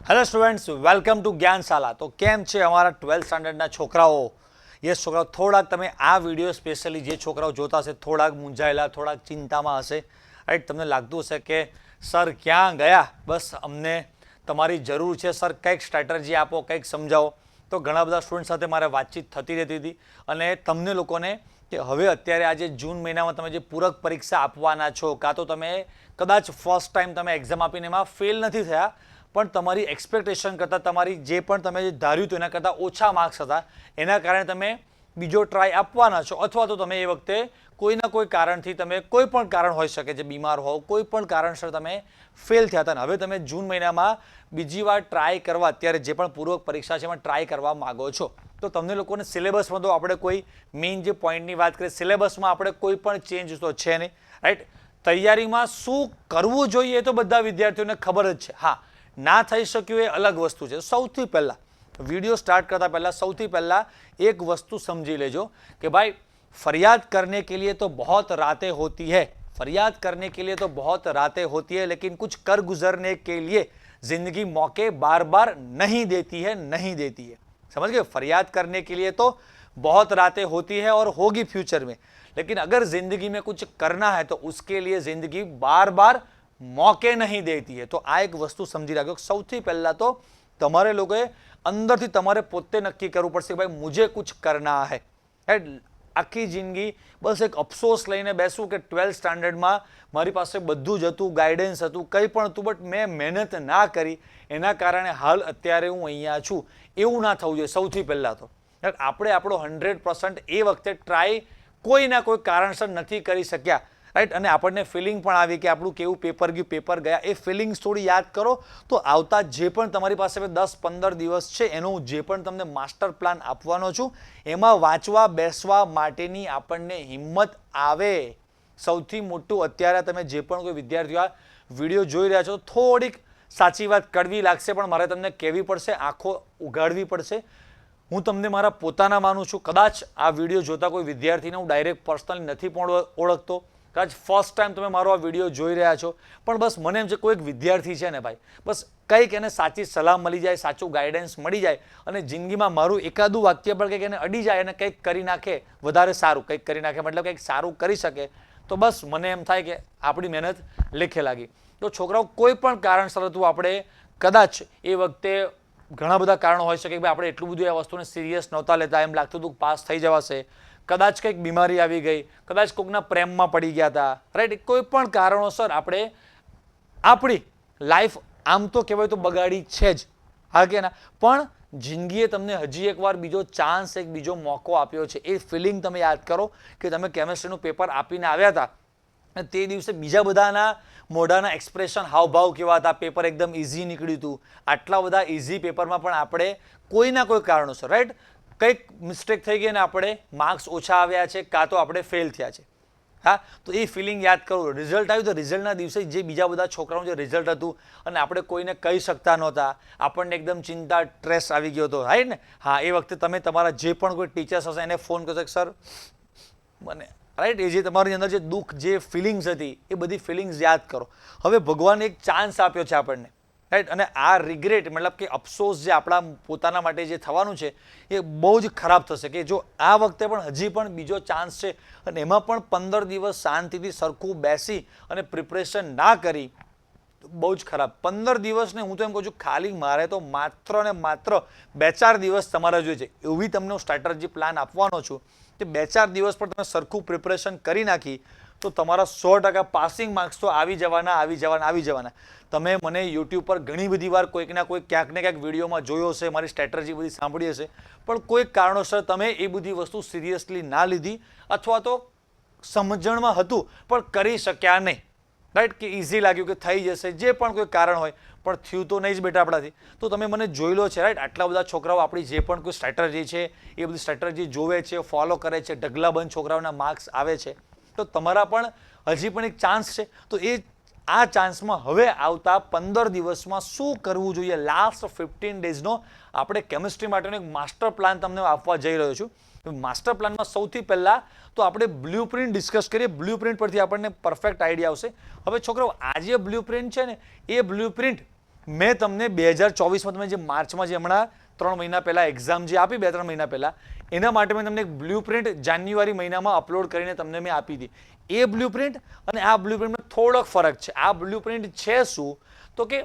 Hello students, welcome to Gyanshala. તો કેમ છે અમારા 12th સ્ટાન્ડર્ડના છોકરાઓ? યસ છોકરાઓ, થોડાક તમે આ વિડીયો સ્પેશિયલી જે છોકરાઓ જોતા હશે થોડાક મૂંઝાયેલા, થોડાક ચિંતામાં હશે, રાઈટ? તમને લાગતું હશે કે સર ક્યાં ગયા, બસ અમને તમારી જરૂર છે સર, કંઈક સ્ટ્રેટેજી આપો, કંઈક સમજાવો। તો ઘણા બધા સ્ટુડન્ટ સાથે મારે વાતચીત થતી રહેતી હતી અને તમને લોકોને કે હવે અત્યારે આજે જૂન મહિનામાં તમે જે પૂરક પરીક્ષા આપવાના છો, કાં તો તમે કદાચ ફર્સ્ટ ટાઈમ તમે એક્ઝામ આપીને એમાં ફેલ નથી થયા, પણ તમારી એક્સપેક્ટેશન કરતાં, તમારી જે પણ તમે ધાર્યું હતું એના કરતાં ઓછા માર્ક્સ હતા, એના કારણે તમે બીજો ટ્રાય આપવાના છો, અથવા તો તમે એ વખતે કોઈના કોઈ કારણથી, તમે કોઈ પણ કારણ હોઈ શકે, જે બીમાર હોવ, કોઈ પણ કારણસર તમે ફેલ થયા હતા, હવે તમે જૂન મહિનામાં બીજી વાર ટ્રાય કરવા, અત્યારે જે પણ પૂર્વક પરીક્ષા છે એમાં ટ્રાય કરવા માગો છો, તો તમને લોકોને સિલેબસમાં તો આપણે કોઈ મેઇન જે પોઈન્ટની વાત કરીએ, સિલેબસમાં આપણે કોઈ પણ ચેન્જ તો છે નહીં, રાઈટ? તૈયારીમાં શું કરવું જોઈએ એ તો બધા વિદ્યાર્થીઓને ખબર જ છે। હા, ના થઈ શક્યું એ અલગ વસ્તુ છે। સૌથી પહેલાં वीडियो स्टार्ट करता पहला सौથી पहला एक वस्तु समझी लेजो कि भाई फरियाद करने के लिए तो बहुत रातें होती है, फरियाद करने के लिए तो बहुत रातें होती है, लेकिन कुछ कर गुजरने के लिए जिंदगी मौके बार बार नहीं देती है, नहीं देती है। समझ गए? फरियाद करने के लिए तो बहुत रातें होती है और होगी फ्यूचर में, लेकिन अगर जिंदगी में कुछ करना है तो उसके लिए जिंदगी बार बार मौके नहीं देती है। तो आ एक वस्तु समझी राख्यो। सौથી પહેલા તો તમારે લોકોએ અંદરથી તમારે પોતે નક્કી કરવું પડશે કે ભાઈ મુझे कुछ करना है, રાઈટ? આખી જિંદગી બસ એક અફસોસ લઈને બેસું કે 12th સ્ટાન્ડર્ડમાં મારી પાસે બધું જ હતું, ગાઈડન્સ હતું, કંઈ પણ હતું, બટ મેં મહેનત ના કરી, એના કારણે હાલ અત્યારે હું અહીંયા છું, એવું ના થવું જોઈએ। સૌથી પહેલાં તો આપણે આપણો 100% એ વખતે ટ્રાય કોઈના કોઈ કારણસર નથી કરી શક્યા, રાઈટ? અને આપણને ફિલિંગ પણ આવી કે આપણું કેવું પેપર ગયું, પેપર ગયા, એ ફિલિંગ્સ થોડી યાદ કરો તો આવતા જે પણ તમારી પાસે 10-15 દિવસ છે એનું જે પણ તમને માસ્ટર પ્લાન આપવાનો છું એમાં વાંચવા બેસવા માટેની આપણને હિંમત આવે। સૌથી મોટું અત્યારે તમે જે પણ કોઈ વિદ્યાર્થીઓ આ વિડીયો જોઈ રહ્યા છો, થોડીક સાચી વાત કડવી લાગશે પણ મારે તમને કહેવી પડશે, આંખો ઉઘાડવી પડશે। હું તમને મારા પોતાના માનું છું, કદાચ આ વિડીયો જોતા કોઈ વિદ્યાર્થીને હું ડાયરેક્ટ પર્સનલી નથી પણ ઓળખતો, કદાચ ફર્સ્ટ ટાઈમ તમે મારો આ વિડીયો જોઈ રહ્યા છો, પણ બસ મને એમ છે કોઈ એક વિદ્યાર્થી છે ને ભાઈ, બસ કંઈક એને સાચી સલાહ મળી જાય, સાચું ગાઈડન્સ મળી જાય અને જિંદગીમાં મારું એકાદું વાક્ય પણ કંઈક એને અડી જાય અને કંઈક કરી નાખે વધારે સારું, કંઈક કરી નાખે મતલબ કંઈક સારું કરી શકે, તો બસ મને એમ થાય કે આપણી મહેનત લેખે લાગી। તો છોકરાઓ કોઈ પણ કારણસર હતું, આપણે કદાચ એ વખતે ઘણા બધા કારણો હોઈ શકે કે ભાઈ આપણે એટલું બધું આ વસ્તુને સિરિયસ નહોતા લેતા, એમ લાગતું હતું પાસ થઈ જવાશે, કદાચ કંઈક બીમારી આવી ગઈ, કદાચ કોઈકના પ્રેમમાં પડી ગયા હતા, રાઈટ? કોઈ પણ કારણોસર આપણે આપણી લાઈફ આમ તો કહેવાય તો બગાડી છે જ, હા કે ના? પણ જિંદગીએ તમને હજી એકવાર બીજો ચાન્સ, એક બીજો મોકો આપ્યો છે। એ ફિલિંગ તમે યાદ કરો કે તમે કેમેસ્ટ્રીનું પેપર આપીને આવ્યા હતા અને તે દિવસે બીજા બધાના મોઢાના એક્સપ્રેશન, હાવભાવ કેવા હતા, પેપર એકદમ ઇઝી નીકળ્યું હતું, આટલા બધા ઇઝી પેપરમાં પણ આપણે કોઈના કોઈ કારણોસર, રાઈટ, કંઈક મિસ્ટેક થઈ ગઈ અને આપણે માર્ક્સ ઓછા આવ્યા છે, કાં તો આપણે ફેલ થયા છે। હા, તો એ ફિલિંગ યાદ કરો। રિઝલ્ટ આવ્યું તો રિઝલ્ટના દિવસે જે બીજા બધા છોકરાઓનું જે રિઝલ્ટ હતું અને આપણે કોઈને કહી શકતા નહોતા, આપણને એકદમ ચિંતા, સ્ટ્રેસ આવી ગયો હતો, રાઈટ ને? હા, એ વખતે તમે તમારા જે પણ કોઈ ટીચર્સ હશે એને ફોન કરશો કે સર મને, રાઈટ? એ જે તમારી અંદર જે દુઃખ, જે ફિલિંગ્સ હતી એ બધી ફિલિંગ્સ યાદ કરો। હવે ભગવાને એક ચાન્સ આપ્યો છે આપણને, રાઈટ? અને આ રિગ્રેટ મતલબ કે અફસોસ જે આપણા પોતાના માટે જે થવાનું છે એ બહુ જ ખરાબ થશે કે જો આ વખતે પણ હજી પણ બીજો ચાન્સ છે અને એમાં પણ 15 દિવસ શાંતિથી સરખું બેસી અને પ્રિપરેશન ના કરી, બહુ જ ખરાબ। 15 દિવસને હું તો એમ કહું છું ખાલી મારે તો માત્ર ને માત્ર 2-4 દિવસ તમારે જોઈએ છે, એવી તમને હું સ્ટ્રેટેજી પ્લાન આપવાનો છું કે 2-4 દિવસ પર તમે સરખું પ્રિપરેશન કરી નાખી તો તમારા 100% પાસિંગ માર્ક્સ તો આવી જવાના, આવી જવાના, આવી જવાના। તમે મને યુટ્યુબ પર ઘણી બધી વાર કોઈક ના કોઈ ક્યાંક ને ક્યાંક વિડીયોમાં જોયો હશે, મારી સ્ટ્રેટેજી બધી સાંભળી હશે, પણ કોઈક કારણોસર તમે એ બધી વસ્તુ સિરિયસલી ના લીધી અથવા તો સમજણમાં હતું પણ કરી શક્યા નહીં, રાઈટ? કે ઇઝી લાગ્યું કે થઈ જશે, જે પણ કોઈ કારણ હોય, પણ થયું તો નહીં જ બેટા આપણાથી। તો તમે મને જોઈ લો છે, રાઈટ? આટલા બધા છોકરાઓ આપણી જે પણ કોઈ સ્ટ્રેટેજી છે એ બધી સ્ટ્રેટેજી જોવે છે, ફોલો કરે છે, ઢગલાબંધ છોકરાઓના માર્ક્સ આવે છે, તો તમારા પણ હજી પણ એક ચાન્સ છે। તો એ આ ચાન્સમાં હવે આવતા 15 દિવસમાં શું કરવું જોઈએ, લાસ્ટ 15 ડેઝનો આપણે કેમિસ્ટ્રી માટેનો એક માસ્ટર પ્લાન તમને આપવા જઈ રહ્યો છું। માસ્ટર પ્લાનમાં સૌથી પહેલા તો આપણે બ્લુપ્રિન્ટ ડિસ્કસ કરીએ, બ્લુપ્રિન્ટ પરથી આપણને પરફેક્ટ આઈડિયા આવશે। હવે છોકરાઓ આ જે બ્લુપ્રિન્ટ છે ને એ બ્લુપ્રિન્ટ મેં તમને 2024માં તમે જે માર્ચમાં જે હમણાં 3 મહિના પહેલા એક્ઝામ જે આપી 2-3 મહિના પહેલા એના માટે મેં તમને એક બ્લુપ્રિન્ટ જાન્યુઆરી મહિનામાં અપલોડ કરીને તમને મેં આપી હતી. એ બ્લુપ્રિન્ટ અને આ બ્લુપ્રિન્ટમાં થોડોક ફરક છે. આ બ્લુપ્રિન્ટ છે શું તો કે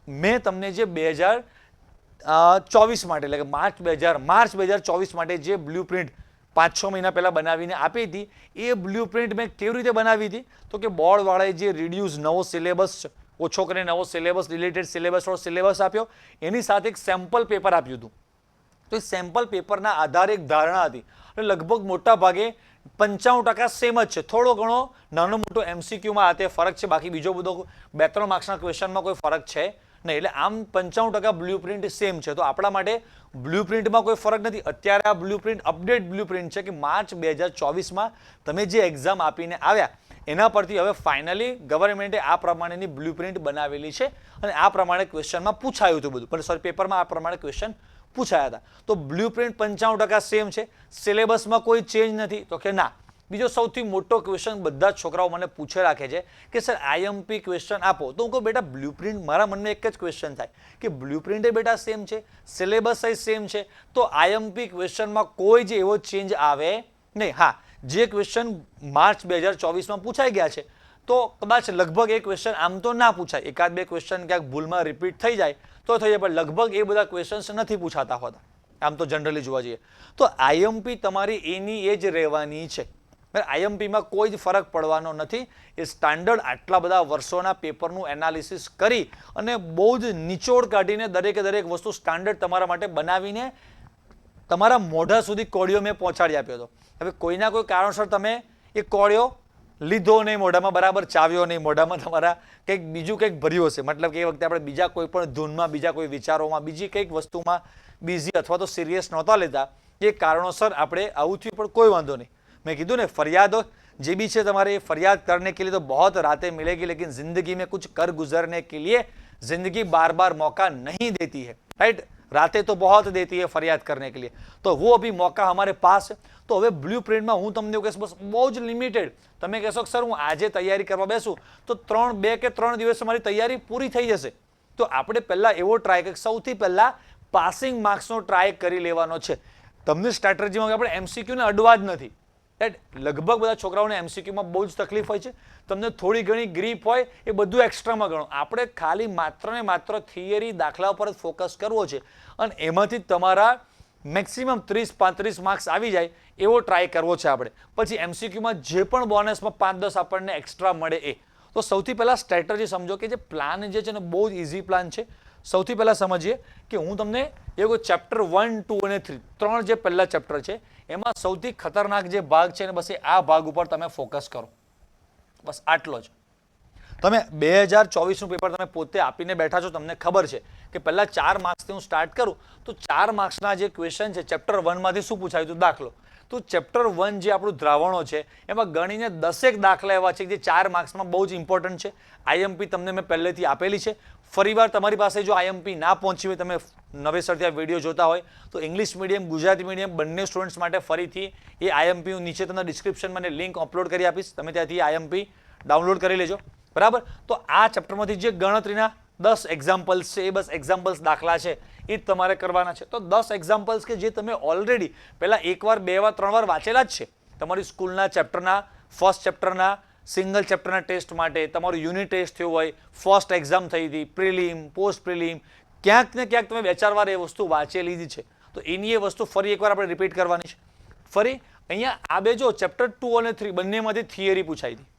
મેં તમને જે 2024 માટે એટલે કે માર્ચ 2024 માટે જે બ્લુપ્રિન્ટ 5-6 મહિના પહેલાં બનાવીને આપી હતી એ બ્લુપ્રિન્ટ મેં કેવી રીતે બનાવી હતી તો કે બોર્ડવાળાએ જે રિડ્યુસ નવો સિલેબસ ઓછો કરીને નવો સિલેબસ રિલેટેડ સિલેબસવાળો સિલેબસ આપ્યો એની સાથે એક સેમ્પલ પેપર આપ્યું હતું. તો એ સેમ્પલ પેપરના આધારે એક ધારણા હતી અને લગભગ મોટા ભાગે 95% સેમ જ છે. થોડો ઘણો નાનો મોટો એમસીક્યુમાં આ તે ફરક છે, બાકી બીજો બધો 2-3 માર્ક્સના ક્વેશ્ચનમાં કોઈ ફરક છે નહીં. એટલે આમ 95% બ્લુપ્રિન્ટ સેમ છે. તો આપણા માટે બ્લુપ્રિન્ટમાં કોઈ ફરક નથી. અત્યારે આ બ્લુપ્રિન્ટ અપડેટ બ્લુપ્રિન્ટ છે કે માર્ચ 2024માં તમે જે એક્ઝામ આપીને આવ્યા એના પરથી હવે ફાઇનલી ગવર્મેન્ટે આ પ્રમાણેની બ્લુપ્રિન્ટ બનાવેલી છે અને આ પ્રમાણે ક્વેશ્ચનમાં પૂછાયું હતું બધું, પણ સોરી પેપરમાં આ પ્રમાણે ક્વેશ્ચન પૂછાયા હતા. તો બ્લુપ્રિન્ટ 95% સેમ છે, સિલેબસમાં કોઈ ચેન્જ નથી તો કે ના. બીજો સૌથી મોટો ક્વેશ્ચન બધા જ છોકરાઓ મને પૂછે રાખે છે કે સર આઈએમપી ક્વેશ્ચન આપો. તો હું કહું બેટા બ્લુપ્રિન્ટ મારા મનમાં એક જ ક્વેશ્ચન થાય કે બ્લુપ્રિન્ટ એ બેટા સેમ છે, સિલેબસ એ સેમ છે, તો આઈએમપી ક્વેશ્ચનમાં કોઈ જ એવો ચેન્જ આવે નહીં. હા, જે ક્વેશ્ચન માર્ચ 2024માં પૂછાઈ ગયા છે તો કદાચ લગભગ એ ક્વેશ્ચન આમ તો ના પૂછાય, 1-2 ક્વેશ્ચન ક્યાંક ભૂલમાં રિપીટ થઈ જાય તો થઈ જાય, પણ લગભગ એ બધા ક્વેશ્ચન્સ નથી પૂછાતા હોતા આમ તો જનરલી જોવા જઈએ તો. આઈએમપી તમારી એની એ જ રહેવાની છે. આઈએમપીમાં કોઈ જ ફરક પડવાનો નથી. એ સ્ટાન્ડર્ડ આટલા બધા વર્ષોના પેપરનું એનાલિસિસ કરી અને બહુ જ નિચોડ કાઢીને દરેકે દરેક વસ્તુ સ્ટાન્ડર્ડ તમારા માટે બનાવીને તમારા મોઢા સુધી કોળિયો મેં પહોંચાડી આપ્યો હતો. હવે કોઈના કોઈ કારણસર તમે એ કોળિયો લીધો નહીં, મોઢામાં બરાબર ચાવ્યો નહીં, મોઢામાં તમારા કંઈક બીજું કંઈક ભર્યું હશે, મતલબ કે એ વખતે આપણે બીજા કોઈ પણ ધૂનમાં, બીજા કોઈ વિચારોમાં, બીજી કંઈક વસ્તુમાં બિઝી અથવા તો સિરિયસ નહોતા લેતા. એ કારણોસર આપણે આવું થયું, પણ કોઈ વાંધો નહીં. मैं कीधु ने फरियाद जे भी है तुम्हारे फरियाद करने के लिए तो बहुत रातें मिलेगी, लेकिन जिंदगी में कुछ कर गुजरने के लिए जिंदगी बार बार मौका नहीं देती है, राइट. रातें तो बहुत देती है फरियाद करने के लिए, तो वो अभी मौका हमारे पास है. तो હવે બ્લુપ્રિન્ટમાં હું તમને કહીશ બસ બહુ જ લિમિટેડ. તમે કહેશો સર હું આજે તૈયારી કરવા બેસું તો 2 કે 3 દિવસ મારી તૈયારી પૂરી થઈ જશે. તો આપણે પહેલાં એવો ટ્રાય કે સૌથી પહેલાં પાસિંગ માર્ક્સનો ટ્રાય કરી લેવાનો છે. તમને સ્ટ્રેટેજીમાં આપણે એમસીક્યુને અડવા જ નથી. લગભગ બધા છોકરાઓને એમસીક્યુમાં બહુ જ તકલીફ હોય છે. તમને થોડી ઘણી ગ્રીપ હોય એ બધું એક્સ્ટ્રામાં ગણો. આપણે ખાલી માત્ર ને માત્ર થિયરી દાખલા પર જ ફોકસ કરવો છે અને એમાંથી તમારા મેક્સિમમ 30-35 માર્ક્સ આવી જાય એવો ટ્રાય કરવો છે આપણે. પછી એમસીક્યુમાં જે પણ બોનસમાં 5-10 આપણને એક્સ્ટ્રા મળે એ. તો સૌથી પહેલાં સ્ટ્રેટેજી સમજો કે જે પ્લાન જે છે ને બહુ જ ઇઝી પ્લાન છે. સૌથી પહેલાં સમજીએ કે હું તમને એવું ચેપ્ટર 1, 2 અને 3 જે પહેલા ચેપ્ટર છે એમાં સૌથી ખતરનાક જે ભાગ છે ને બસ એ આ ભાગ ઉપર તમે ફોકસ કરો. બસ આટલો જ. તમે 2024નું પેપર તમે પોતે આપીને બેઠા છો, તમને ખબર છે કે પહેલાં 4 માર્ક્સથી હું સ્ટાર્ટ કરું તો 4 માર્ક્સના જે ક્વેશ્ચન છે ચેપ્ટર 1માંથી શું પૂછાયું હતું દાખલો. તો ચેપ્ટર 1 જે આપણું દ્રાવણો છે એમાં ગણીને 10 દાખલા એવા છે જે 4 માર્ક્સમાં બહુ જ ઇમ્પોર્ટન્ટ છે. આઈએમપી તમને મેં પહેલેથી આપેલી છે. ફરીવાર તમારી પાસે જો આઈએમપી ના પહોંચી હોય, તમે નવેસરથી આ વિડીયો જોતા હોય તો ઇંગ્લિશ મીડિયમ ગુજરાતી મીડિયમ બંને સ્ટુડન્ટ્સ માટે ફરીથી એ આઈએમપી હું નીચે તમને ડિસ્ક્રિપ્શનમાં લિંક અપલોડ કરી આપીશ. તમે ત્યાંથી આઈએમપી ડાઉનલોડ કરી લેજો, બરાબર. તો આ ચેપ્ટરમાંથી જે ગણતરીના 10 એક્ઝામ્પલ્સ છે એ બસ એક્ઝામ્પલ્સ દાખલા છે એ જ તમારે કરવાના છે. તો 10 એક્ઝામ્પલ્સ કે જે તમે ઓલરેડી પહેલાં 1 વાર 2 વાર 3 વાર વાંચેલા જ છે. તમારી સ્કૂલના ચેપ્ટરના ફર્સ્ટ ચેપ્ટરના સિંગલ ચેપ્ટરના ટેસ્ટ માટે તમારું યુનિટ ટેસ્ટ થયું હોય, ફર્સ્ટ એક્ઝામ થઈ હતી, પ્રિલિમ, પોસ્ટ પ્રિલિમ, ક્યાંક ને ક્યાંક તમે 2-4 વાર એ વસ્તુ વાંચેલી જ છે. તો એની એ વસ્તુ ફરી એકવાર આપણે રિપીટ કરવાની છે. ફરી અહીંયા આ બે જો ચેપ્ટર 2 અને 3 બંનેમાંથી થિયરી પૂછાઈ હતી.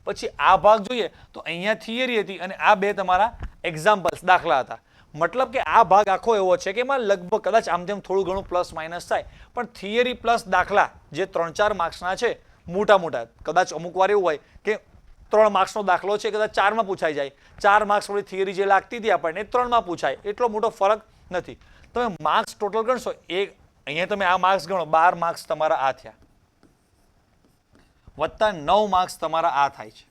પછી આ ભાગ જોઈએ તો અહીંયા થિયરી હતી અને આ બે તમારા એક્ઝામ્પલ્સ દાખલા હતા. મતલબ કે આ ભાગ આખો એવો છે કે એમાં લગભગ કદાચ આમ તેમ થોડું ઘણું પ્લસ માઇનસ થાય, પણ થિયરી પ્લસ દાખલા જે 3-4 માર્ક્સના છે મોટા મોટા, કદાચ અમુક વાર એવું હોય કે 3 માર્ક્સનો દાખલો છે કદાચ 4માં પૂછાઈ જાય, 4 માર્ક્સ વાળી થિયરી જે લાગતી હતી આપણને 3માં પૂછાય, એટલો મોટો ફરક નથી. તમે માર્ક્સ ટોટલ ગણશો અહીંયા તમે આ માર્ક્સ ગણો 12 માર્ક્સ તમારા આ થયા, વત્તા 9 માર્ક્સ તમારા આ થાય છે.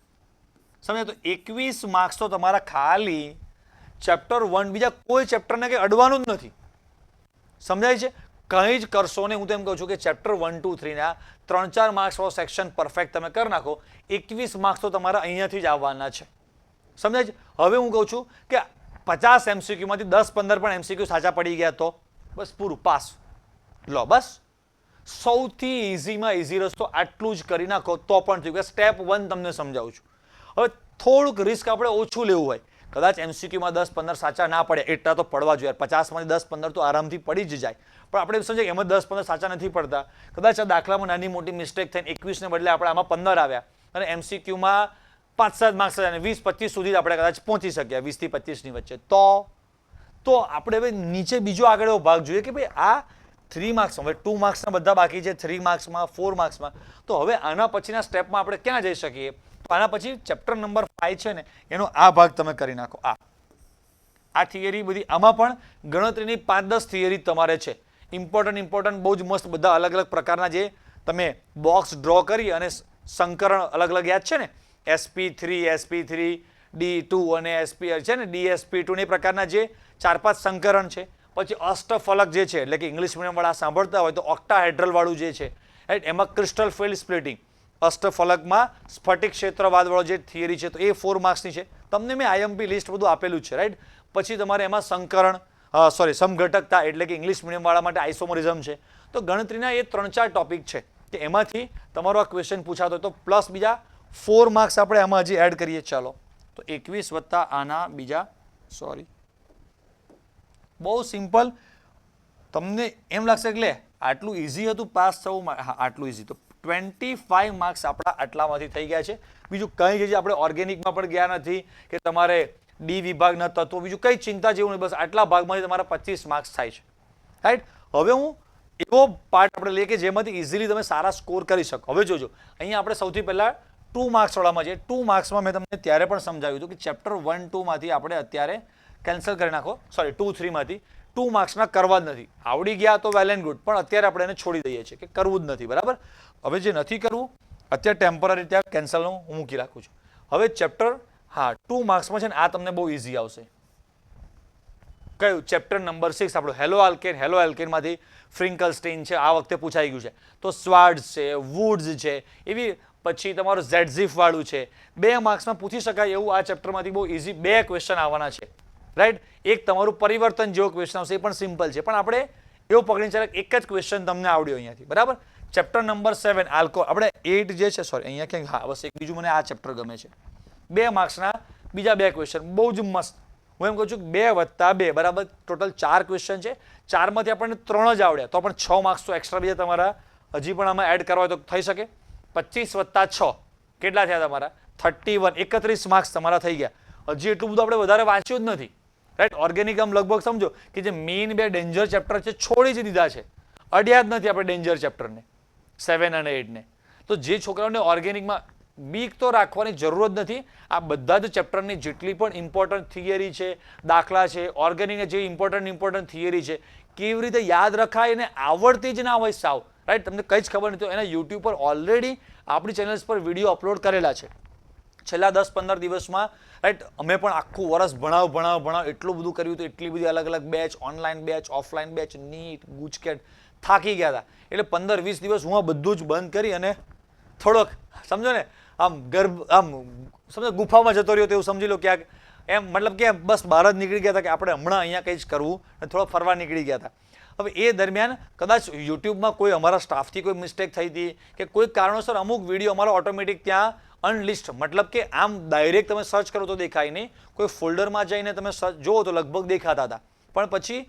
સમજો તો 21 માર્ક્સ તો તમારા ખાલી ચેપ્ટર 1, બીજા કોઈ ચેપ્ટરને કંઈ અડવાનું જ નથી. સમજાય છે? કંઈ જ કરશો ને. હું તો એમ કહું છું કે ચેપ્ટર 1, 2, 3 ના 3-4 માર્ક્સ વાળો સેક્શન પરફેક્ટ તમે કરી નાખો, 21 માર્ક્સ તો તમારા અહીંયાથી જ આવવાના છે. સમજાય છે? હવે હું કહું છું કે 50 એમસીક્યુમાંથી 10-15 પણ એમસીક્યુ સાચા પડી ગયા તો બસ પૂરું પાસ. લો બસ સૌથી ઇઝીમાં ઇઝી રસ્તો આટલું જ કરી નાખો તો પણ થયું. સ્ટેપ 1 તમને સમજાવું છું. હવે થોડુંક રિસ્ક આપણે ઓછું લેવું હોય, કદાચ એમસીક્યુમાં 10-15 સાચા ના પડે, એટલા તો પડવા જોઈએ. 50માંથી 10-15 તો આરામથી પડી જ જાય. પણ આપણે એમ સમજીએ એમાં 10-15 સાચા નથી પડતા. કદાચ આ દાખલામાં નાની મોટી મિસ્ટેક થઈને 21 ને બદલે આપણે આમાં 15 આવ્યા અને એમસીક્યુમાં 5-7 માર્ક્સ અને 20-25 સુધી આપણે કદાચ પહોંચી શક્યા, 20 થી 25 ની વચ્ચે. તો આપણે હવે નીચે બીજો આગળ એવો ભાગ જોઈએ કે ભાઈ આ 3 માર્ક્સ, હવે 2 માર્ક્સના બધા બાકી છે, 3 માર્ક્સમાં 4 માર્ક્સમાં. તો હવે આના પછીના સ્ટેપમાં આપણે ક્યાં જઈ શકીએ? તો આના પછી ચેપ્ટર નંબર 5 છે ને એનો આ ભાગ તમે કરી નાખો. આ થિયરી બધી, આમાં પણ ગણતરીની 5-10 થિયરી તમારે છે. ઇમ્પોર્ટન્ટ બહુ જ મસ્ત બધા અલગ અલગ પ્રકારના જે તમે બોક્સ ડ્રો કરી અને સંકરણ અલગ અલગ યાદ છે ને, SP3, SP3, D2 અને SP છે ને DSP2 ને પ્રકારના જે 4-5 સંકરણ છે. પછી અષ્ટફલક જે છે, એટલે કે ઇંગ્લિશ મીડિયમ વાળા સાંભળતા હોય તો ઓક્ટાહેડ્રલ વાળું જે છે, રાઈટ, એમાં ક્રિસ્ટલ ફિલ્ડ સ્પ્લિટિંગ, અષ્ટફલકમાં સ્ફટિક ક્ષેત્રવાદ વાળો જે થિયરી છે, તો એ 4 માર્ક્સની છે. તમને મેં IMP લિસ્ટ બધું આપેલું છે, રાઈટ. પછી તમારે એમાં સમઘટકતા, એટલે કે ઇંગ્લિશ મીડિયમ વાળા માટે આઇસોમરિઝમ છે. તો ગણતરીના એ 3-4 ટોપિક છે કે એમાંથી તમારો આ ક્વેશ્ચન પૂછાતો હોય તો પ્લસ બીજા 4 માર્ક્સ આપણે આમાં હજી એડ કરીએ. ચાલો, તો 21 વત્તા આના બીજા, બહુ સિમ્પલ. તમને એમ લાગશે કે લે આટલું ઇઝી હતું પાસ થવું, હા આટલું ઇઝી. તો 25 માર્ક્સ આપણા આટલામાંથી થઈ ગયા છે. બીજું કંઈ જ આપણે ઓર્ગેનિકમાં પણ ગયા નથી કે તમારે ડી વિભાગના તત્વો, બીજું કંઈ ચિંતા જેવું નહીં. બસ આટલા ભાગમાંથી તમારા 25 માર્ક્સ થાય છે, રાઈટ. હવે હું એવો પાર્ટ આપણે લઈએ કે જેમાંથી ઇઝીલી તમે સારા સ્કોર કરી શકો. હવે જોજો, અહીંયા આપણે સૌથી પહેલાં 2 માર્ક્સ વાળામાં છે. 2 માર્ક્સમાં મેં તમને ત્યારે પણ સમજાવ્યું હતું કે ચેપ્ટર 1-2 માંથી આપણે અત્યારે કેન્સલ કરી નાખો. 2-3 માંથી 2 માર્ક્સના કરવા જ નથી. આવડી ગયા તો વેલ એન્ડ ગુડ, પણ અત્યારે આપણે એને છોડી દઈએ છીએ કે કરવું જ નથી, બરાબર. હવે જે નથી કરવું અત્યારે ટેમ્પરરી ત્યાં કેન્સલનું હું મૂકી રાખું છું. હવે ચેપ્ટર 2 માર્ક્સમાં છે ને આ તમને બહુ ઇઝી આવશે. કયું? ચેપ્ટર નંબર 6 આપણું હેલો આલ્કેનમાંથી ફ્રિંકલસ્ટીન છે, આ વખતે પૂછાઈ ગયું છે. તો સ્વાર્ડ્સ છે, વુડ્સ છે, એવી પછી તમારું ઝેડઝીફ વાળું છે. 2 માર્ક્સમાં પૂછી શકાય એવું આ ચેપ્ટરમાંથી બહુ ઇઝી 2 ક્વેશ્ચન આવવાના છે, રાઈટ. એક તમારું પરિવર્તન જેવો ક્વેશ્ચન આવશે, એ પણ સિમ્પલ છે, પણ આપણે એવું પકડીને ચાલે એક જ ક્વેશ્ચન તમને આવડ્યો અહીંયાથી, બરાબર. ચેપ્ટર નંબર 7 આલ્કો, આપણે 8 જે છે, અહીંયા ક્યાંક, હા બસ એક બીજું મને આ ચેપ્ટર ગમે છે. 2 માર્ક્સના બીજા 2 ક્વેશ્ચન બહુ જ મસ્ત. હું એમ કહું છું કે 2 + 2 બરાબર ટોટલ 4 ક્વેશ્ચન છે. 4માંથી આપણને 3 જ આવડ્યા, તો પણ 6 માર્ક્સ તો એક્સ્ટ્રા બીજા તમારા હજી પણ આમાં એડ કરવા હોય તો થઈ શકે. 25 + 6 કેટલા થયા તમારા? 31 માર્ક્સ તમારા થઈ ગયા. હજી એટલું બધું આપણે વધારે વાંચ્યું જ નથી, રાઈટ. ઓર્ગેનિક આમ લગભગ સમજો કે જે મેઇન 2 ડેન્જર ચેપ્ટર છે છોડી જ દીધા છે, અડ્યા જ નથી આપણે ડેન્જર ચેપ્ટરને, 7 અને 8 ને. તો જે છોકરાઓને ઓર્ગેનિકમાં બીક તો રાખવાની જરૂર જ નથી. આ બધા જ ચેપ્ટરની જેટલી પણ ઇમ્પોર્ટન્ટ થિયરી છે, દાખલા છે, ઓર્ગેનિક જે ઇમ્પોર્ટન્ટ થિયરી છે, કેવી રીતે યાદ રખાય એને આવડતી જ ના હોય સાવ, રાઈટ. તમને કંઈ જ ખબર નથી, તો એના યુટ્યુબ પર ઓલરેડી આપણી ચેનલ્સ પર વિડીયો અપલોડ કરેલા છે છેલ્લા 10-15 દિવસમાં, રાઈટ. અમે પણ આખું વર્ષ ભણાવ એટલું બધું કર્યું હતું, એટલી બધી અલગ અલગ batch, online batch, offline batch, NEET, GUJCET, થાકી ગયા હતા. એટલે 15-20 દિવસ હું આ બધું જ બંધ કરી અને થોડોક સમજો ને સમજો ગુફામાં જતો રહ્યો તેવું સમજી લો ક્યાંક, એમ મતલબ કે બસ બહાર જ નીકળી ગયા હતા કે આપણે હમણાં અહીંયા કંઈ જ કરવું, અને થોડો ફરવા નીકળી ગયા હતા. હવે એ દરમિયાન કદાચ યુટ્યુબમાં કોઈ અમારા સ્ટાફથી કોઈ મિસ્ટેક થઈ હતી કે કોઈ કારણોસર અમુક વિડીયો અમારો ઓટોમેટિક ત્યાં અનલિસ્ટ, મતલબ કે આમ ડાયરેક્ટ તમે સર્ચ કરો તો દેખાય નહીં, કોઈ ફોલ્ડરમાં જઈને તમે જુઓ તો લગભગ દેખાતા હતા. પણ પછી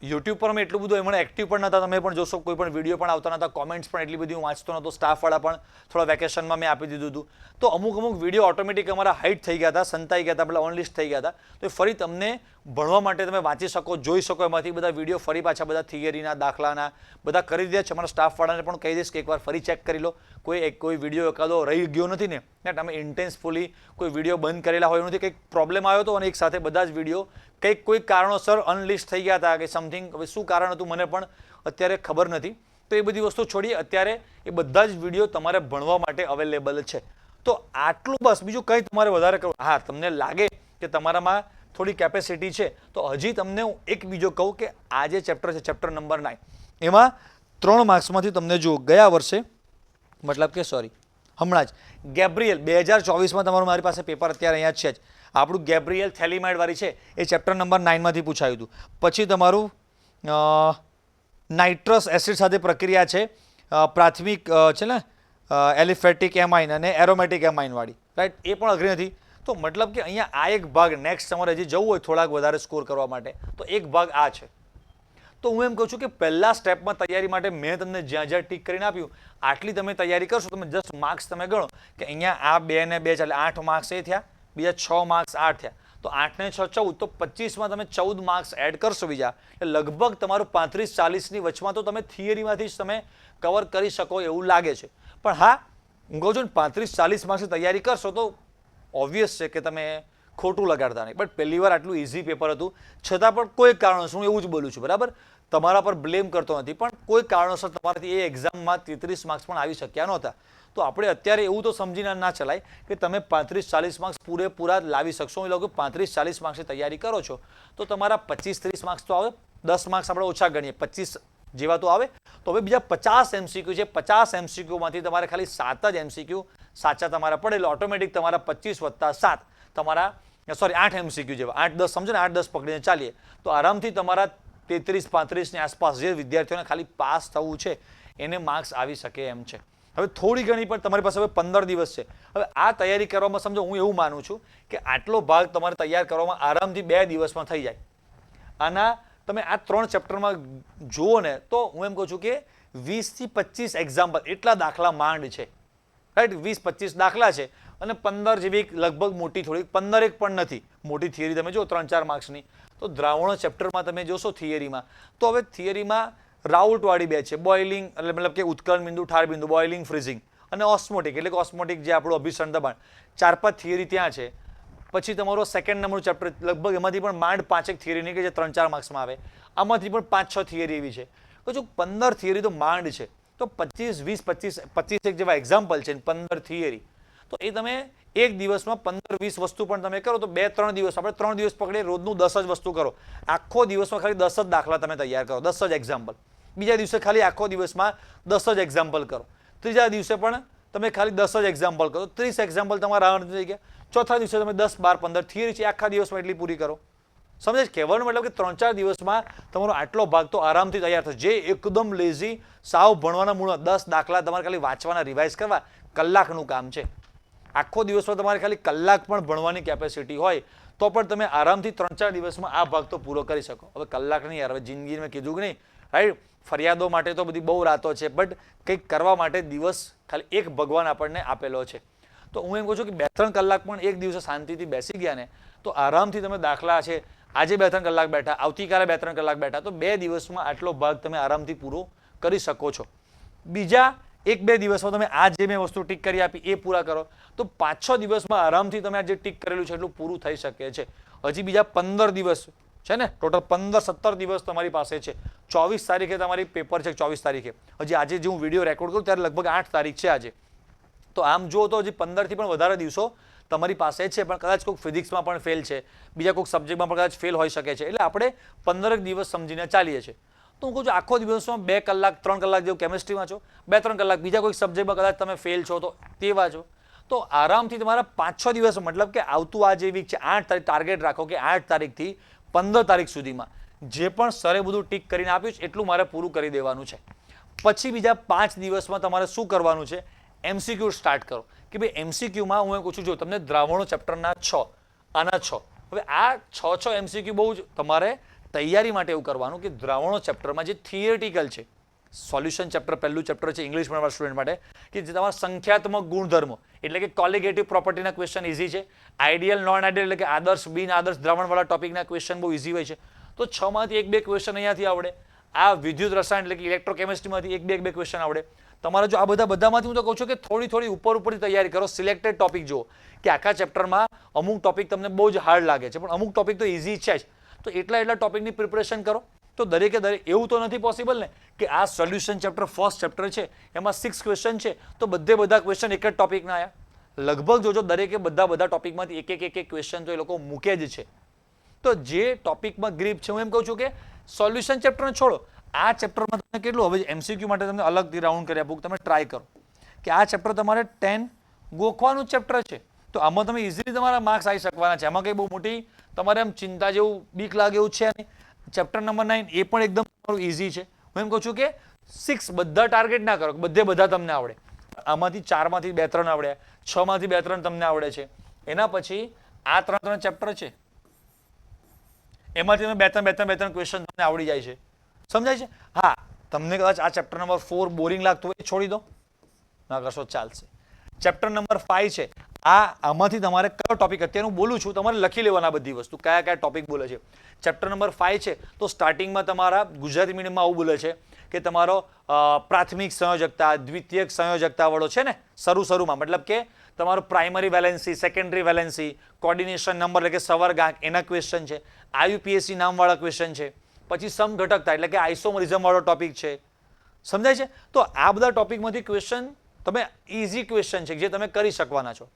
યુટ્યુબ પર અમે એટલું બધું એમણે એક્ટિવ પણ નહોતા, તમે પણ જોશો કોઈ પણ વિડીયો પણ આવતા નહોતા, કોમેન્ટ્સ પણ એટલી બધી હું વાંચતો નહોતો, સ્ટાફવાળા પણ થોડા વેકેશનમાં મેં આપી દીધું હતું. તો અમુક વિડીયો ઓટોમેટિક અમારા હાઇડ થઈ ગયા હતા, સંતાઈ ગયા હતા, એટલે ઓનલિસ્ટ થઈ ગયા હતા. તો ફરી તમને ભણવા માટે તમે વાંચી શકો, જોઈ શકો, એમાંથી બધા વિડીયો ફરી પાછા બધા થિયરીના, દાખલાના બધા કરી દીધા છે. અમારા સ્ટાફવાળાને પણ કહી દઈશ કે એકવાર ફરી ચેક કરી લો, કોઈ વિડીયો એકાદો રહી ગયો નથી ને, અમે ઇન્ટેન્સફુલી કોઈ વિડીયો બંધ કરેલા હોય નથી, કંઈક પ્રોબ્લેમ આવ્યો હતો અને એક સાથે બધા જ વિડીયો કોઈ કારણોસર અનલિસ્ટ થઈ ગયા હતા કે સમથિંગ, હવે શું કારણ હતું મને પણ અત્યારે ખબર નથી. તો એ બધી વસ્તુ છોડીએ, અત્યારે એ બધા જ વિડીયો તમારે ભણવા માટે અવેલેબલ છે. તો આટલું બસ, બીજું કંઈ તમારે વધારે કરવું. હા, તમને લાગે કે તમારામાં થોડી કેપેસિટી છે તો હજી તમને હું એક બીજો કહું કે આ જે ચેપ્ટર છે, ચેપ્ટર નંબર 9, એમાં 3 માર્ક્સમાંથી તમને જો ગયા વર્ષે, મતલબ કે હમણાં જ ગેબ્રિયલ 2024માં તમારું મારી પાસે પેપર અત્યારે અહીંયા જ છે જ, આપણું ગેબ્રિયલ થેલિમાઇડ વાળી છે એ ચેપ્ટર નંબર 9માંથી પૂછાયું હતું. પછી તમારું નાઇટ્રસ એસિડ સાથે પ્રક્રિયા છે પ્રાથમિક છે ને એલિફેટિક એમાઇન અને એરોમેટિક એમાઇન વાળી, રાઈટ, એ પણ અઘરી નથી. તો મતલબ કે અહીંયા આ એક ભાગ નેક્સ્ટ તમારે હજી જવું હોય થોડાક વધારે સ્કોર કરવા માટે તો એક ભાગ આ છે. તો હું એમ કહું છું કે પહેલા સ્ટેપમાં તૈયારી માટે મેં તમને જ્યાં જ્યાં ટીક કરીને આપ્યું આટલી તમે તૈયારી કરશો, તમે જસ્ટ માર્ક્સ તમે ગણો કે અહીંયા આ 2 ને 2 ચાલે 8 માર્ક્સ એ થયા, બીજા 6 માર્ક્સ 8 થયા, તો 8 ને 6 14, તો 25માં તમે 14 માર્ક્સ એડ કરશો બીજા, એટલે લગભગ તમારું 35-40ની વચમાં તો તમે થિયરીમાંથી જ તમે કવર કરી શકો એવું લાગે છે. પણ હા, હું કહું છું ને 35-40 માર્ક્સની તૈયારી કરશો તો ઓબ્વિયસ છે કે તમે ખોટું લગાડતા નહીં. બટ પહેલી વાર આટલું ઇઝી પેપર હતું છતાં પણ કોઈ કારણોસર, હું એવું જ બોલું છું બરાબર, તમારા પર બ્લેમ કરતો નથી, પણ કોઈ કારણોસર તમારાથી એ એક્ઝામમાં 33 માર્ક્સ પણ આવી શક્યા નહોતા. તો આપણે અત્યારે એવું તો સમજીને ના ચલાય કે તમે 35-40 માર્ક્સ પૂરેપૂરા લાવી શકશો. એ લોકો 35-40 માર્ક્સની તૈયારી કરો છો તો તમારા 25-30 માર્ક્સ તો આવે, 10 માર્ક્સ આપણે ઓછા ગણીએ, 25 જેવા તો આવે. તો હવે બીજા 50 MCQ છે, 50 MCQમાંથી તમારે ખાલી 7 જ MCQ સાચા તમારા પડે, એટલે ઓટોમેટિક તમારા 25 + 7 તમારા 8 MCQ જેવા, 8-10 સમજો ને, 8-10 પકડીને ચાલીએ તો આરામથી તમારા 33-35ની આસપાસ જે વિદ્યાર્થીઓને ખાલી પાસ થવું છે એને માર્ક્સ આવી શકે એમ છે. હવે થોડી ઘણી પણ તમારી પાસે હવે 15 દિવસ છે. હવે આ તૈયારી કરવામાં સમજો હું એવું માનું છું કે આટલો ભાગ તમારે તૈયાર કરવામાં આરામથી 2 દિવસમાં થઈ જાય. આના તમે આ 3 ચેપ્ટરમાં જુઓ ને તો હું એમ કહું છું કે 20 થી 25 એક્ઝામ્પલ, એટલા દાખલા માંડ છે, રાઈટ, 20-25 દાખલા છે અને 15 જેવી લગભગ મોટી, થોડી 15 પણ નથી મોટી થિયરી તમે જો 3-4 માર્ક્સની. તો દ્રાવણો ચેપ્ટરમાં તમે જોશો થિયરીમાં, તો હવે થિયરીમાં રાઉલ્ટવાળી 2 છે, બોઇલિંગ એટલે મતલબ કે ઉત્કલન બિંદુ, ઠાર બિંદુ, બોઇલિંગ, ફ્રીઝિંગ, અને ઓસ્મોટિક એટલે કે ઓસ્મોટિક જે આપણું અભિસરણ દબાણ, 4-5 થિયરી ત્યાં છે. પછી તમારો સેકન્ડ નંબરનું ચેપ્ટર લગભગ એમાંથી પણ માંડ 5 થિયરી નીકળે છે, 3-4 માર્ક્સમાં આવે, આમાંથી પણ 5-6 થિયરી એવી છે. તો જો 15 થિયરી તો માંડ છે, તો 25 જેવા એક્ઝામ્પલ છે, 15 થિયરી, તો એ તમે એક દિવસમાં 15-20 વસ્તુ પણ તમે કરો તો 2-3 દિવસ, આપણે 3 દિવસ પકડીએ, રોજનું 10 જ વસ્તુ કરો, આખો દિવસમાં ખાલી 10 જ દાખલા તમે તૈયાર કરો, 10 જ એક્ઝામ્પલ. બીજા દિવસે ખાલી આખો દિવસમાં 10 જ એક્ઝામ્પલ કરો, ત્રીજા દિવસે પણ તમે ખાલી 10 જ એક્ઝામ્પલ કરો, 30 એક્ઝામ્પલ તમારા આરામથી થઈ ગયા. ચોથા દિવસે તમે 10, 12, 15 થિયરી છે આખા દિવસમાં એટલી પૂરી કરો. સમજે? કહેવાનો મતલબ કે 3-4 દિવસમાં તમારો આટલો ભાગ તો આરામથી તૈયાર થશે. જે એકદમ લેઝી, સાવ ભણવાના મૂળમાં 10 દાખલા તમારે ખાલી વાંચવાના, રિવાઇઝ કરવા, કલાકનું કામ છે. આખો દિવસમાં તમારે ખાલી કલાક પણ ભણવાની કેપેસિટી હોય તો પણ તમે આરામથી 3-4 દિવસમાં આ ભાગ તો પૂરો કરી શકો. હવે કલાક નહીં યાર, હવે જિંદગી મેં કીધું કે નહીં, રાઈટ, ફરિયાદો માટે તો બધી બહુ રાતો છે, બટ કંઈક કરવા માટે દિવસ ખાલી એક ભગવાન આપણને આપેલો છે. તો હું એમ કહું છું કે 2-3 કલાક પણ એક દિવસે શાંતિથી બેસી ગયા ને તો આરામથી તમે દાખલા છે, આજે 2-3 કલાક બેઠા, આવતીકાલે 2-3 કલાક બેઠા, તો 2 દિવસમાં આટલો ભાગ તમે આરામથી પૂરો કરી શકો છો. બીજા 1-2 દિવસમાં તમે આ જે મેં વસ્તુ ટીક કરી આપી એ પૂરા કરો તો 5-6 દિવસમાં આરામથી તમે આ જે ટીક કરેલું છે એટલું પૂરું થઈ શકે છે. હજી બીજા 15 દિવસ છે ને, ટોટલ 15-17 દિવસ તમારી પાસે છે. 24 તારીખે તમારી પેપર છે, 24 તારીખે. હજી આજે જે હું વિડીયો રેકોર્ડ કરું ત્યારે લગભગ 8 તારીખ છે આજે. તો આમ જુઓ તો હજી 15થી પણ વધારે દિવસો તમારી પાસે છે, પણ કદાચ કોઈક ફિઝિક્સમાં પણ ફેલ છે, બીજા કોઈક સબ્જેક્ટમાં પણ કદાચ ફેલ હોઈ શકે છે, એટલે આપણે 15 દિવસ સમજીને ચાલીએ છીએ. તો હું કહું છું આખો દિવસમાં 2 કલાક 3 કલાક જેવું કેમિસ્ટ્રીમાં છો, 2-3 કલાક બીજા કોઈક સબ્જેક્ટમાં કદાચ તમે ફેલ છો તો તે વાંચો, તો આરામથી તમારા 5-6 દિવસ, મતલબ કે આવતું આ જે વીક છે 8 તારીખ ટાર્ગેટ રાખો કે 8 તારીખથી 15 તારીખ સુધીમાં જે પણ સરે બધું ટીક કરીને આપ્યું છે એટલું મારે પૂરું કરી દેવાનું છે. પછી બીજા 5 દિવસમાં તમારે શું કરવાનું છે, MCQ સ્ટાર્ટ કરો કે ભાઈ MCQમાં હું એમ કહું છું, જો તમને દ્રાવણો ચેપ્ટરના 6, આના 6, હવે આ 6 MCQ બહુ જ તમારે તૈયારી માટે એવું કરવાનું કે દ્રાવણો ચેપ્ટરમાં જે થિયરિટિકલ છે, સોલ્યુશન ચેપ્ટર પહેલું ચેપ્ટર છે ઇંગ્લિશ મીડિયમ સ્ટુડન્ટ માટે, કે જે તમારા સંખ્યાત્મક ગુણધર્મો એટલે કે કોલિગેટિવ પ્રોપર્ટીના ક્વેશ્ચન ઇઝી છે, આઈડિયલ નોન આઈડિયલ એટલે કે આદર્શ બિન આદર્શ દ્રાવણવાળા ટોપિકના ક્વેશ્ચન બહુ ઇઝી હોય છે. તો 6માંથી 1-2 ક્વેશ્ચન અહીંયાથી આવડે, આ વિદ્યુત રસાયણ એટલે કે ઇલેક્ટ્રોકેમિસ્ટ્રીમાંથી 1-2 ક્વેશ્ચન આવડે. તમારે જો આ બધામાંથી હું તો કહું છું કે થોડી ઉપરથી તૈયારી કરો, સિલેક્ટેડ ટોપિક જુઓ કે આખા ચેપ્ટરમાં અમુક ટોપિક તમને બહુ જ હાર્ડ લાગે છે પણ અમુક ટોપિક તો ઇઝી છે જ, તો એટલા ટોપિકની પ્રિપરેશન કરો. તો દરેકે દરેક એવું તો નથી પોસિબલ ને કે આ સોલ્યુશન ચેપ્ટર ફર્સ્ટ ચેપ્ટર છે એમાં 6 ક્વેશ્ચન છે તો બધા ક્વેશ્ચન એક જ ટોપિકના આવ્યા. લગભગ જોજો દરેકે બધા ટોપિકમાંથી એક ક્વેશ્ચન તો એ લોકો મૂકે જ છે. તો જે ટોપિકમાં ગ્રીપ છે, હું એમ કહું છું કે સોલ્યુશન ચેપ્ટરને છોડો, આ ચેપ્ટરમાં તમે કેટલું, હવે MCQ માટે તમને અલગથી રાઉન્ડ કરી આપું, તમે ટ્રાય કરો કે આ ચેપ્ટર તમારે 10 ગોખવાનું ચેપ્ટર છે, તો તો આમાં તમે ઇઝીલી તમારા માર્ક્સ આવી શકવાના છે. આમાં કંઈ બહુ મોટી તમારે આમ ચિંતા જેવું બીક લાગે એવું છે નહીં. ચેપ્ટર નંબર 9 એ પણ એકદમ તમારું ઇઝી છે. હું એમ કહું છું કે 6 બધા ટાર્ગેટ ના કરો, બધે બધા તમને આવડે. આમાંથી 4 માંથી 2-3 આવડ્યા, 6 માંથી 2-3 તમને આવડે છે. એના પછી આ 3 ચેપ્ટર છે, એમાંથી તમે 2-3 ક્વેશ્ચન તમને આવડી જાય છે. સમજાય છે? હા, તમને કદાચ આ ચેપ્ટર નંબર 4 બોરિંગ લાગતું હોય છોડી દો, ના કરશો ચાલશે. ચેપ્ટર નંબર 5 છે, આમાંથી તમારે કયો ટોપિક, અત્યારે હું બોલું છું, તમારે લખી લેવાના બધી વસ્તુ કયા કયા ટોપિક બોલે છે. ચેપ્ટર નંબર 5 છે તો સ્ટાર્ટિંગમાં તમારા ગુજરાતી મીડિયમમાં આવું બોલે છે કે તમારો પ્રાથમિક સંયોજકતા, દ્વિતીયક સંયોજકતા વાળો છે ને શરૂમાં, મતલબ કે તમારું primary valency, secondary valency, coordination number એટલે કે સવર્ગાંક, એના ક્વેશ્ચન છે. IUPAC નામવાળા ક્વેશ્ચન છે. પછી સમઘટકતા એટલે કે આઇસોમરિઝમ વાળો ટોપિક છે. સમજાય છે? તો આ બધા ટોપિકમાંથી ક્વેશ્ચન તમે ઇઝી ક્વેશ્ચન છે જે તમે કરી શકવાના છો.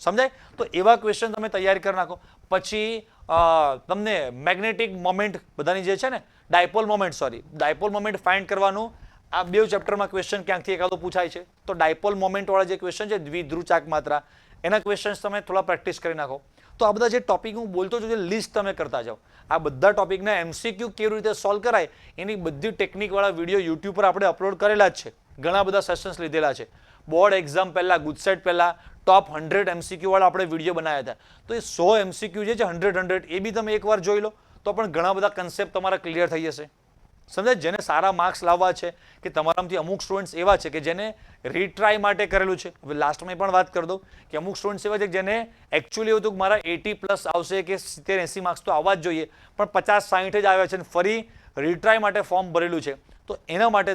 સમજાય? તો એવા ક્વેશ્ચન તમે તૈયારી કરી નાખો. પછી તમને મેગ્નેટિક મોમેન્ટ બધાની જે છે ને ડાયપોલ મોમેન્ટ ફાઇન્ડ કરવાનું. આ બે ચેપ્ટરમાં ક્વેશ્ચન ક્યાંકથી એકાદો પૂછાય છે. તો ડાયપોલ મોમેન્ટ વાળા જે ક્વેશ્ચન છે, દ્વિધ્રુવ ચાક માત્રા, એના ક્વેશ્ચન્સ તમે થોડા પ્રેક્ટિસ કરી નાખો. તો આ બધા જે ટોપિક હું બોલતો છું, જે લિસ્ટ તમે કરતા જાઓ. આ બધા ટોપિકના MCQ કેવી રીતે સોલ્વ કરાય એની બધી ટેકનિકવાળા વિડીયો યુટ્યુબ પર આપણે અપલોડ કરેલા જ છે. ઘણા બધા સેશન્સ લીધેલા છે. બોર્ડ એક્ઝામ પહેલા, ગુજસેટ પહેલા ટોપ 100 MCQ વાળા આપણે વિડીયો બનાવ્યા હતા. તો એ 100 MCQ જે છે 100 એ બી તમે એકવાર જોઈ લો તો પણ ઘણા બધા કન્સેપ્ટ તમારા ક્લિયર થઈ જશે. સમજાય? જેને સારા માર્ક્સ લાવવા છે કે તમારામાંથી અમુક સ્ટુડન્ટ્સ એવા છે કે જેને રીટ્રાય માટે કરેલું છે. હવે લાસ્ટમાં પણ વાત કરી દઉં કે અમુક સ્ટુડન્ટ્સ એવા છે કે જેને એકચ્યુઅલી એવું હતું કે મારા 80+ આવશે કે 70-80 માર્ક્સ તો આવવા જ જોઈએ, પણ 50-60 જ આવ્યા છે અને ફરી રીટ્રાય માટે ફોર્મ ભરેલું છે. તો એના માટે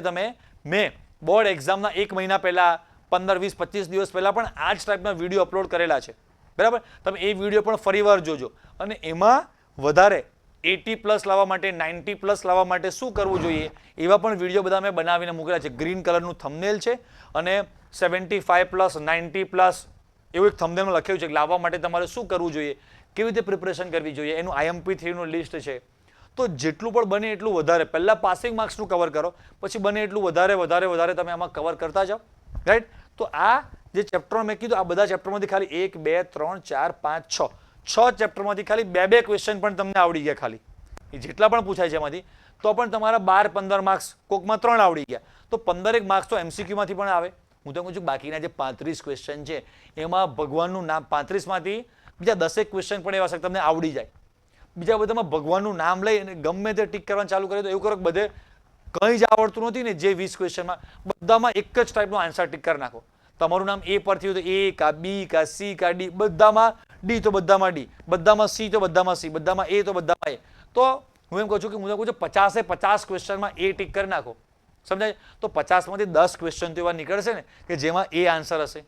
મેં બોર્ડ એક્ઝામના 1 મહિના પહેલા, 15, 20, 25 દિવસ પહેલા પણ આ જ ટાઈપના વિડીયો અપલોડ કરેલા છે. બરાબર? તમે એ વિડીયો પણ ફરીવાર જોજો. અને એમાં વધારે 80+ લાવવા માટે, 90+ લાવવા માટે શું કરવું જોઈએ એવા પણ વિડીયો બધા મેં બનાવીને મૂકેલા છે. ગ્રીન કલરનું થંબનેલ છે અને 75+, 90+ એવું એક થંબનેલમાં લખ્યું છે કે લાવવા માટે તમારે શું કરવું જોઈએ, કેવી રીતે પ્રિપરેશન કરવી જોઈએ, એનું IMP3 લિસ્ટ છે. તો જેટલું પણ બને એટલું વધારે પહેલા પાસિંગ માર્ક્સનું કવર કરો, પછી બને એટલું વધારે તમે આમાં કવર કરતા જાઓ. રાઈટ? તો આ જે ચેપ્ટર મેં કીધું, આ બધા ચેપ્ટરમાંથી ખાલી 1, 2, 3, 4, 5, 6 ચેપ્ટરમાંથી ખાલી 2 ક્વેશ્ચન પણ તમને આવડી ગયા. ખાલી એ જેટલા પણ પૂછાય છે એમાંથી તો પણ તમારા 12-15 માર્ક્સ, કોકમાં 3 આવડી ગયા, તો 15 માર્ક્સ તો MCQ માંથી પણ આવે. હું તો કહું છું બાકીના જે 35 ક્વેશ્ચન છે એમાં ભગવાનનું નામ, 35 માંથી બીજા 10 ક્વેશ્ચન પણ એવા તમને આવડી જાય. બીજા બધામાં ભગવાનનું નામ લઈ અને ગમે તે ટીક કરવાનું ચાલુ કરે તો એવું કરો કે બધે કંઈ જ આવડતું નથી ને, જે 20 ક્વેશ્ચનમાં બધામાં એક જ ટાઈપનો આન્સર ટીક કરી નાખો. તમારું નામ A પરથી હોય તો A કા B કા C કા D, બધામાં D તો બધામાં D, બધામાં C તો બધામાં C, બધામાં A તો બધામાં A. તો હું એમ કહું છું 50-50 ક્વેશ્ચનમાં A ટીક કરી નાખો. સમજાય? તો 50 માંથી 10 ક્વેશ્ચન તો એવા નીકળશે ને કે જેમાં A આન્સર હશે.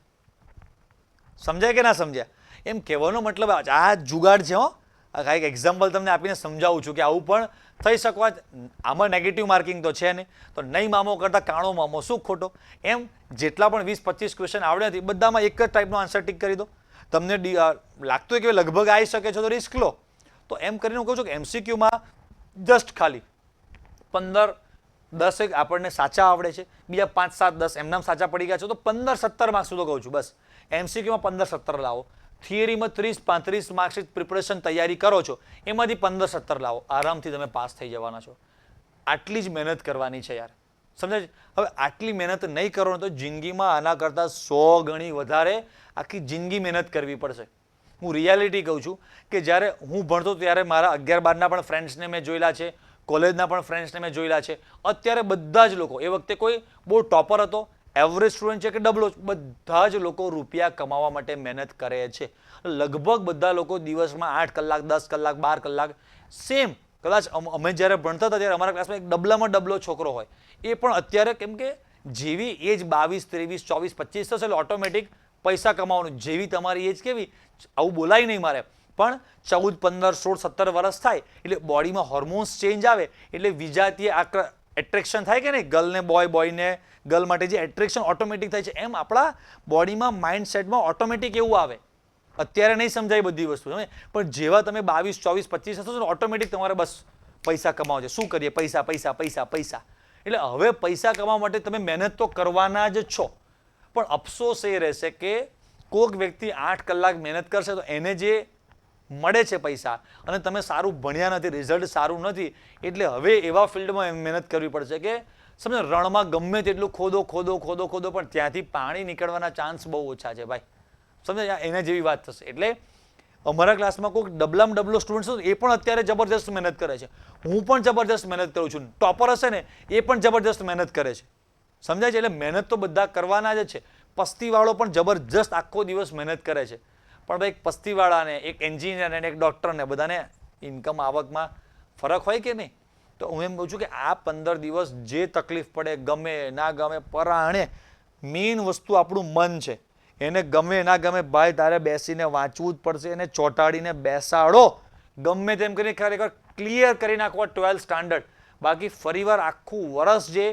સમજાય કે ના સમજ્યા? એમ કહેવાનો મતલબ આ જુગાડ છે. કાંઈક એક્ઝામ્પલ તમને આપીને સમજાવું છું કે આવું પણ થઈ શકવા. આમાં નેગેટિવ માર્કિંગ તો છે નહીં, તો નહીં મામો કરતા કાણો મામો શું ખોટો. એમ જેટલા પણ 20-25 ક્વેશ્ચન આવડે નથી બધામાં એક જ ટાઈપનો આન્સર ટીક કરી દો. તમને લાગતું હોય કે લગભગ આવી શકે છે તો રિસ્ક લો. તો એમ કરીને હું કહું છું કે MCQમાં જસ્ટ ખાલી 15-10 આપણને સાચા આવડે છે, બીજા 5-7-10 એમનામ સાચા પડી ગયા છે તો 15-17 માર્ક્સ સુધી કહું છું. બસ MCQમાં 15-17 લાવો. થિયરીમાં 30-35 માર્ક્સ પ્રિપરેશન તૈયારી કરો છો, એમાંથી 15-17 લાવો, આરામથી તમે પાસ થઈ જવાના છો. આટલી જ મહેનત કરવાની છે યાર. સમજાય? હવે આટલી મહેનત નહીં કરો ને તો જિંદગીમાં આના કરતાં 100 ગણી વધારે આખી જિંદગી મહેનત કરવી પડશે. હું રિયાલિટી કહું છું કે જ્યારે હું ભણતો ત્યારે મારા 11-12ના પણ ફ્રેન્ડ્સને મેં જોયેલા છે, કોલેજના પણ ફ્રેન્ડ્સને મેં જોયેલા છે. અત્યારે બધા જ લોકો, એ વખતે કોઈ બહુ ટોપર હતો, એવરેજ સ્ટુડન્ટ છે કે ડબલો, બધા જ લોકો રૂપિયા કમાવા માટે મહેનત કરે છે. લગભગ બધા લોકો દિવસમાં 8 કલાક, 10 કલાક, 12 કલાક સેમ. કદાચ અમે જ્યારે ભણતા હતા ત્યારે અમારા ક્લાસમાં એક ડબલામાં ડબલો છોકરો હોય, એ પણ અત્યારે કેમ કે જેવી એજ 22, 23, 24, 25 થશે એટલે ઓટોમેટિક પૈસા કમાવાનું. જેવી તમારી એજ કેવી, આવું બોલાય નહીં મારે, પણ 14, 15, 16, 17 વર્ષ થાય એટલે બોડીમાં હોર્મોન્સ ચેન્જ આવે એટલે વિજાતીય એટ્રેક્શન થાય કે નહીં, ગર્લને બોય, બોયને ગર્લ માટે જે એટ્રેક્શન ઓટોમેટિક થાય છે એમ આપણા બોડીમાં, માઇન્ડસેટમાં ઓટોમેટિક એવું આવે. અત્યારે નહીં સમજાય બધી વસ્તુ, પણ જેવા તમે 22, 24, 25 હશો તો ઓટોમેટિક તમારે બસ પૈસા કમાવો છે. શું કરીએ? પૈસા પૈસા પૈસા પૈસા. એટલે હવે પૈસા કમાવા માટે તમે મહેનત તો કરવાના જ છો, પણ અફસોસ એ રહેશે કે કોઈક વ્યક્તિ 8 કલાક મહેનત કરશે તો એને જે મળે છે પૈસા, અને તમે સારું ભણ્યા નથી, રિઝલ્ટ સારું નથી, એટલે હવે એવા ફિલ્ડમાં મહેનત કરવી પડશે કે સમજો રણમાં ગમે તેટલું ખોદો પણ ત્યાંથી પાણી નીકળવાના ચાન્સ બહુ ઓછા છે ભાઈ. સમજો એના જેવી વાત થશે. એટલે અમારા ક્લાસમાં કોઈક ડબલામાં ડબલો સ્ટુડન્ટ એ પણ અત્યારે જબરદસ્ત મહેનત કરે છે. હું પણ જબરદસ્ત મહેનત કરું છું. ટોપર હશે ને એ પણ જબરદસ્ત મહેનત કરે છે. સમજાય છે? એટલે મહેનત તો બધા કરવાના જ છે. પસ્તીવાળો પણ જબરજસ્ત આખો દિવસ મહેનત કરે છે. પણ ભાઈ એક પસ્તીવાળાને, એક એન્જિનિયર અને એક ડૉક્ટરને બધાને ઇન્કમ આવકમાં ફરક હોય કે નહીં? તો હું એમ કહું છું કે આ 15 દિવસ જે તકલીફ પડે, ગમે ના ગમે, પરાણે મેઇન વસ્તુ આપણું મન છે. એને ગમે ના ગમે ભાઈ તારે બેસીને વાંચવું જ પડશે. એને ચોંટાડીને બેસાડો, ગમે તેમ કરીને ખરેખર ક્લિયર કરી નાખવા 12th સ્ટાન્ડર્ડ. બાકી ફરીવાર આખું વર્ષ જે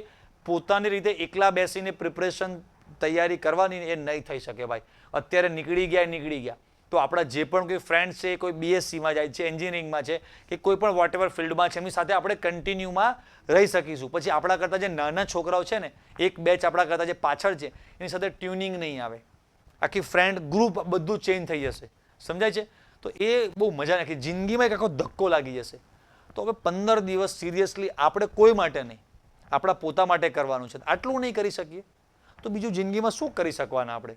પોતાની રીતે એકલા બેસીને પ્રિપરેશન તૈયારી કરવાની એ નહીં થઈ શકે ભાઈ. અત્યારે નીકળી ગયા. તો આપણા જે પણ કોઈ ફ્રેન્ડ છે, કોઈ BScમાં જાય છે, એન્જિનિયરિંગમાં છે, કે કોઈ પણ વોટ એવર ફિલ્ડમાં છે, એમની સાથે આપણે કન્ટિન્યુમાં રહી શકીશું. પછી આપણા કરતાં જે નાના છોકરાઓ છે ને, એક બેચ આપણા કરતાં જે પાછળ છે, એની સાથે ટ્યુનિંગ નહીં આવે. આખી ફ્રેન્ડ ગ્રુપ બધું ચેન્જ થઈ જશે. સમજાય છે? તો એ બહુ મજા નાખી. જિંદગીમાં એક આખો ધક્કો લાગી જશે. તો હવે 15 દિવસ સિરિયસલી આપણે કોઈ માટે નહીં, આપણા પોતા માટે કરવાનું છે. આટલું નહીં કરી શકીએ તો બીજું જિંદગીમાં શું કરી શકવાના આપણે?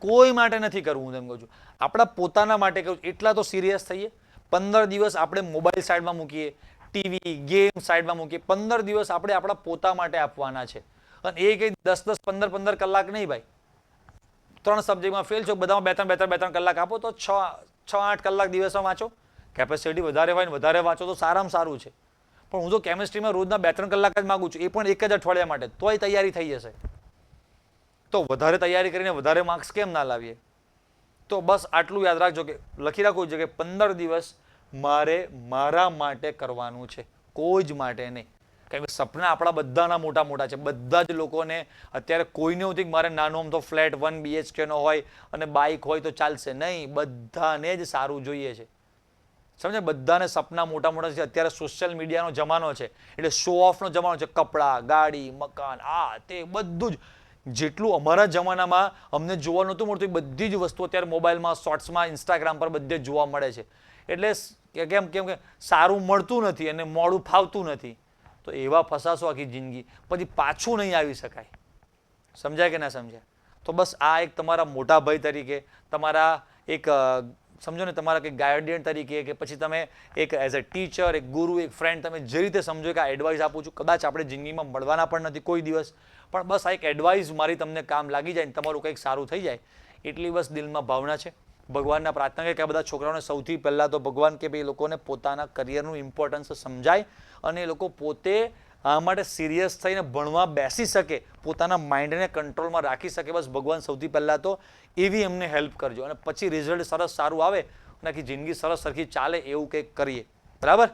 કોઈ માટે નથી કરવું. હું એમ કહું છું આપણા પોતાના માટે કહું. એટલા તો સિરિયસ થઈએ. 15 દિવસ આપણે મોબાઈલ સાઈડમાં મૂકીએ, ટીવી ગેમ સાઈડમાં મૂકીએ. 15 દિવસ આપણે આપણા પોતા માટે આપવાના છે. અને એ કંઈ 10-10, 15-15 કલાક નહીં ભાઈ. 3 સબ્જેક્ટમાં ફેલ છો, બધામાં 2-3 કલાક આપો તો 6-8 કલાક દિવસમાં વાંચો. કેપેસિટી વધારે હોય ને વધારે વાંચો તો સારામાં સારું છે. પણ હું તો કેમિસ્ટ્રીમાં રોજના 2-3 કલાક જ માગું છું, એ પણ એક જ અઠવાડિયા માટે, તોય તૈયારી થઈ જશે. તો વધારે તૈયારી કરીને વધારે માર્ક્સ કેમ ના લાવીએ? તો બસ આટલું યાદ રાખજો કે લખી રાખવું છે કે 15 દિવસ મારે મારા માટે કરવાનું છે, કોઈ જ માટે નહીં. કારણ કે સપના આપણા બધાના મોટા મોટા છે. બધા જ લોકોને અત્યારે કોઈને નથી કે મારે નાનો આમ તો ફ્લેટ 1 BHK નો હોય અને બાઇક હોય તો ચાલશે. નહીં, બધાને જ સારું જોઈએ છે. સમજે? બધાને સપના મોટા મોટા છે. અત્યારે સોશિયલ મીડિયાનો જમાનો છે, એટલે શો ઓફનો જમાનો છે. કપડાં, ગાડી, મકાન, આ તે બધું જ. જેટલું અમારા જમાનામાં અમને જોવા નહોતું મળતું એ બધી જ વસ્તુ અત્યારે મોબાઈલમાં, શોર્ટ્સમાં, ઇન્સ્ટાગ્રામ પર બધે જોવા મળે છે. એટલે કેમ કે સારું મળતું નથી અને મોડું ફાવતું નથી. તો એવા ફસાશો આખી જિંદગી, પછી પાછું નહીં આવી શકાય. સમજાય કે ના સમજાય? તો બસ આ એક તમારા મોટા ભાઈ તરીકે, તમારા એક સમજો ને, તમારા કંઈક ગાર્ડિયન તરીકે, કે પછી તમે એક એઝ અ ટીચર, એક ગુરુ, એક ફ્રેન્ડ, તમે જે રીતે સમજો કે આ એડવાઇસ આપું છું. કદાચ આપણે જિંદગીમાં મળવાના પણ નથી કોઈ દિવસ, પણ બસ આ એક એડવાઇસ મારી તમને કામ લાગી જાય ને તમારું કંઈક સારું થઈ જાય એટલી બસ દિલમાં ભાવના છે. ભગવાનના પ્રાર્થના કે આ બધા છોકરાઓને સૌથી પહેલાં તો ભગવાન કે ભાઈ એ લોકોને પોતાના કરિયરનું ઇમ્પોર્ટન્સ સમજાય અને એ લોકો પોતે આ માટે સિરિયસ થઈને ભણવા બેસી શકે, પોતાના માઇન્ડને કંટ્રોલમાં રાખી શકે. બસ ભગવાન સૌથી પહેલાં તો એવી એમને હેલ્પ કરજો, અને પછી રિઝલ્ટ સરસ સારું આવે અને આખી જિંદગી સરસ સરખી ચાલે એવું કંઈક કરીએ. બરાબર?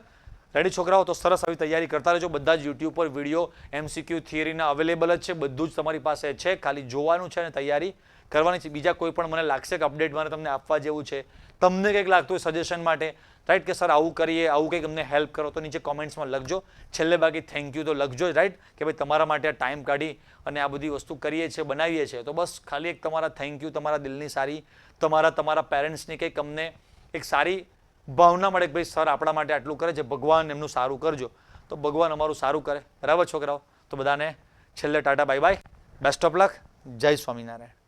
રેડી છોકરાઓ? તો સરસ આવી તૈયારી કરતા રહેજો. બધા જ યુટ્યુબ પર વિડીયો MCQ થિયરીના અવેલેબલ જ છે. બધું જ તમારી પાસે છે, ખાલી જોવાનું છે અને તૈયારી કરવાની છે. બીજા કોઈ પણ મને લાગશે કે અપડેટ મારે તમને આપવા જેવું છે, તમને કંઈક લાગતું હોય સજેશન માટે, રાઈટ, કે સર આવું કરીએ, આવું કંઈક અમને હેલ્પ કરો, તો નીચે કોમેન્ટ્સમાં લખજો. છેલ્લે બાકી થેન્ક યુ તો લખજો, રાઈટ, કે ભાઈ તમારા માટે ટાઈમ કાઢી અને આ બધી વસ્તુ કરીએ છીએ, બનાવીએ છીએ. તો બસ ખાલી એક તમારા થેન્ક યુ, તમારા દિલની સારી, તમારા પેરેન્ટ્સની કંઈક અમને એક સારી ભાવના મળે કે ભાઈ સર આપણા માટે આટલું કરે છે, ભગવાન એમનું સારું કરજો. તો ભગવાન અમારું સારું કરે. બરાબર છોકરાઓ? તો બધાને છેલ્લે Tata bye bye, best of luck, જય સ્વામિનારાયણ.